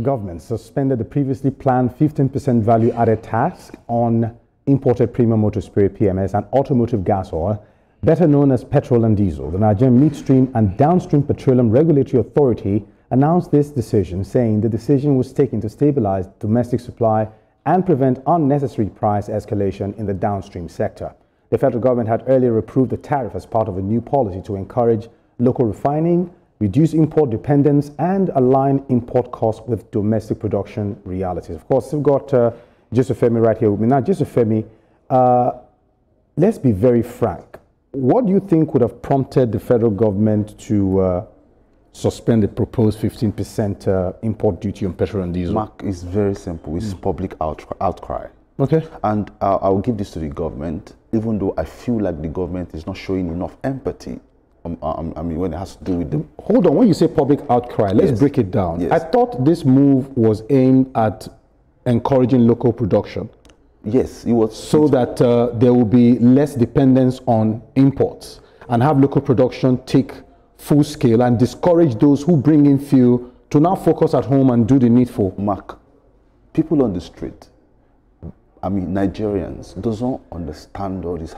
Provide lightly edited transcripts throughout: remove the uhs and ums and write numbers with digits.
government suspended the previously planned 15% value-added tax on imported premium motor spirit (PMS) and automotive gas oil, better known as petrol and diesel. The Nigerian Midstream and Downstream Petroleum Regulatory Authority announced this decision, saying the decision was taken to stabilize domestic supply and prevent unnecessary price escalation in the downstream sector. The federal government had earlier approved the tariff as part of a new policy to encourage local refining, reduce import dependence, and align import costs with domestic production realities. Of course, we've got Joseph Femi right here with me. Now, Joseph Femi, let's be very frank. What do you think would have prompted the federal government to suspend the proposed 15% import duty on petrol and diesel? Mark, it's very simple. It's public outcry. Okay. And I'll give this to the government, even though I feel like the government is not showing enough empathy. I mean, when it has to do with the... Hold on, when you say public outcry, let's break it down. Yes. I thought this move was aimed at encouraging local production. Yes, it was. So that there will be less dependence on imports and have local production take full scale and discourage those who bring in fuel to now focus at home and do the needful. Mark, people on the street, I mean, Nigerians, doesn't understand all this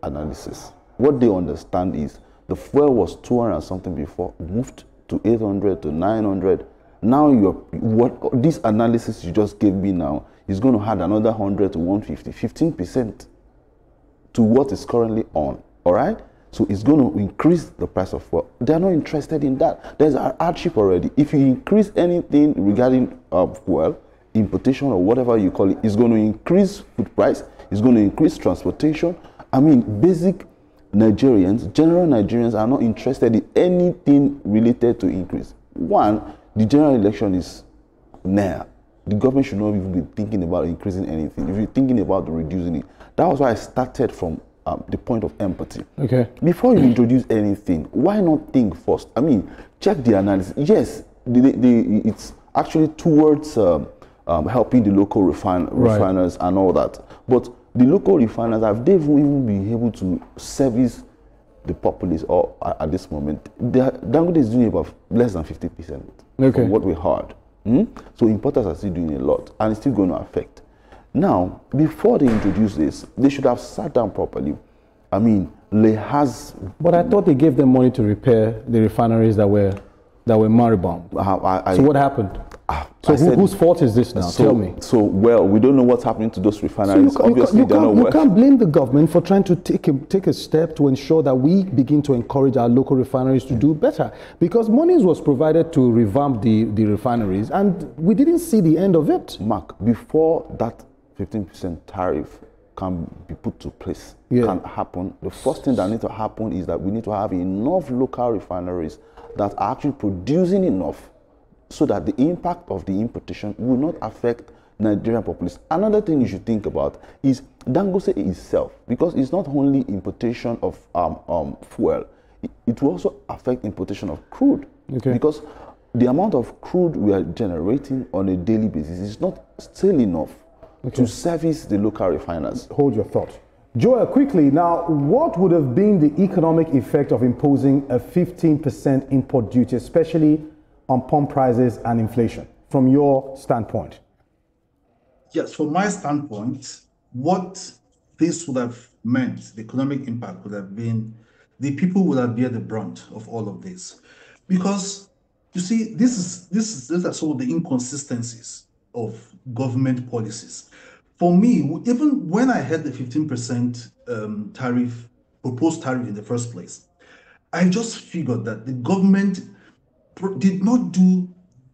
analysis. What they understand is the fuel was 200 and something before, moved to 800 to 900. Now this analysis you just gave me now is going to add another 100 to 150, 15% to what is currently on. All right? So it's going to increase the price of fuel. They're not interested in that. There's a hardship already. If you increase anything regarding fuel, importation or whatever you call it, it's going to increase food price. It's going to increase transportation. I mean, basic Nigerians, general Nigerians are not interested in anything related to increase. One, the general election is near. The government should not even be thinking about increasing anything. If you're thinking about reducing it, that was why I started from the point of empathy. Okay. Before you introduce anything, why not think first? I mean, check the analysis. Yes, it's actually towards helping the local refiners and all that. But the local refiners, have they even been able to service the populace or at this moment? Dangote is doing about less than 50%. Okay. From what we heard. So importers are still doing a lot and it's still going to affect. Now, before they introduce this, they should have sat down properly. I mean, But I thought they gave them money to repair the refineries that were moribund. So what happened? So whose fault is this now? Tell me. So, well, we don't know what's happening to those refineries. So you can't blame the government for trying to take a step to ensure that we begin to encourage our local refineries to do better. Because money was provided to revamp the refineries, and we didn't see the end of it. Mark, before that 15% tariff can be put to place, can happen, the first thing that needs to happen is that we need to have enough local refineries that are actually producing enough so that the impact of the importation will not affect Nigerian populace. Another thing you should think about is Dangote itself, because it's not only importation of fuel, it will also affect importation of crude. Okay. Because the amount of crude we are generating on a daily basis is not still enough to service the local refiners. Hold your thought. Joel, quickly, now, what would have been the economic effect of imposing a 15% import duty, especially on pump prices and inflation, from your standpoint? Yes, from my standpoint, what this would have meant, the economic impact would have been, the people would have bear the brunt of all of this. Because, you see, these are some of the inconsistencies of government policies. For me, even when I had the 15% proposed tariff in the first place, I just figured that the government did not do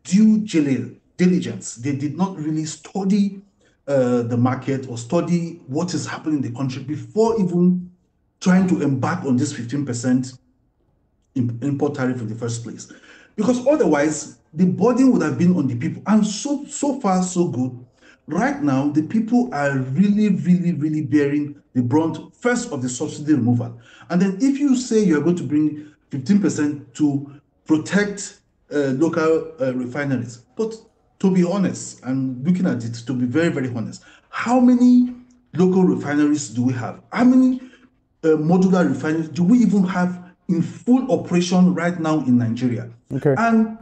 due diligence. They did not really study the market or study what is happening in the country before even trying to embark on this 15% import tariff in the first place. Because otherwise, the burden would have been on the people. And so far, so good. Right now, the people are really, really, really bearing the brunt, first, of the subsidy removal. And then if you say you're going to bring 15% to protect local refineries. But to be honest, I'm looking at it, to be very, very honest, how many local refineries do we have? How many modular refineries do we even have in full operation right now in Nigeria? Okay. And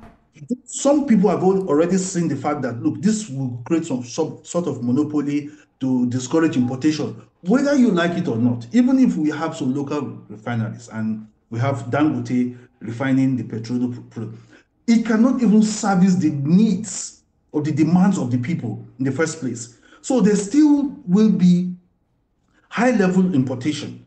some people have already seen the fact that, look, this will create some sort of monopoly to discourage importation, whether you like it or not. Even if we have some local refineries and we have Dangote refining the petroleum product, it cannot even service the needs or the demands of the people in the first place. So there still will be high-level importation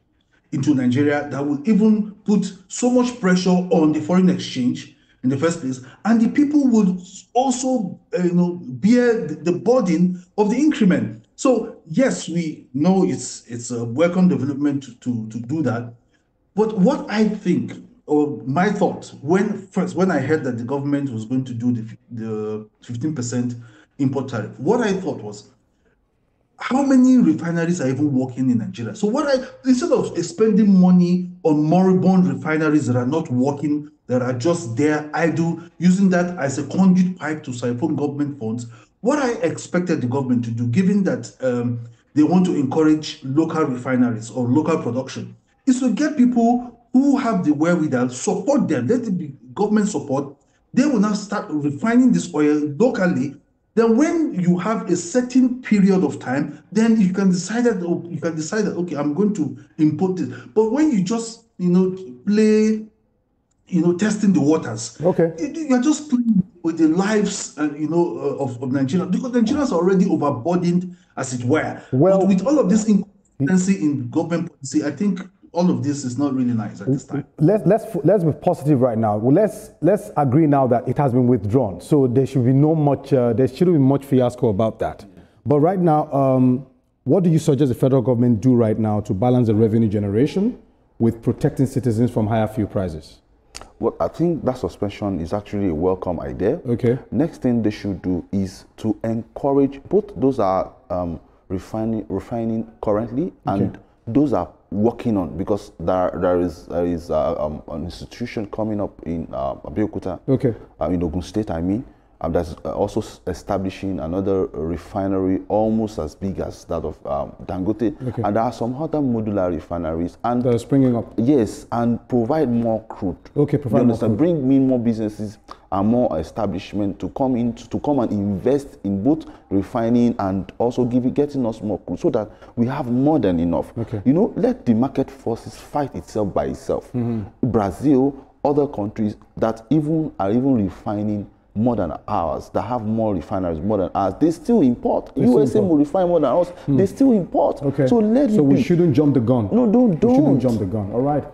into Nigeria that will even put so much pressure on the foreign exchange in the first place, and the people would also bear the burden of the increment. So yes, we know it's a welcome development to do that. But what I think, or my thought, when I heard that the government was going to do the 15% import tariff, what I thought was, how many refineries are even working in Nigeria? So instead of spending money on moribund refineries that are not working, that are just there idle, using that as a conduit pipe to siphon government funds, what I expected the government to do, given that they want to encourage local refineries or local production, is to get people who have the wherewithal, support them, let it be government support. They will now start refining this oil locally. Then when you have a certain period of time, then you can decide that okay, I'm going to import this. But when you just play, testing the waters, okay, you're just playing with the lives of Nigerians, because Nigerians are already overburdened, as it were. Well, but with all of this inconsistency in government policy, I think all of this is not really nice at this time. Let's be positive right now. Well, let's agree now that it has been withdrawn. So there should be there shouldn't be much fiasco about that. But right now, what do you suggest the federal government do right now to balance the revenue generation with protecting citizens from higher fuel prices? Well, I think that suspension is actually a welcome idea. Okay. Next thing they should do is to encourage both those are refining currently and those are working on, because there is an institution coming up in Abeokuta, in Ogun State, that's also establishing another refinery almost as big as that of Dangote. And there are some other modular refineries and that are springing up. Yes, and provide more crude. Provide more crude. Bring in more businesses and more establishment to come and invest in both refining and also getting us more crude, so that we have more than enough. Let the market forces fight itself by itself. Brazil, other countries that are even refining more than ours, that have more refineries more than ours, they still import. USA will refine more than us, they still import. So we shouldn't jump the gun. No, don't. We shouldn't jump the gun. All right.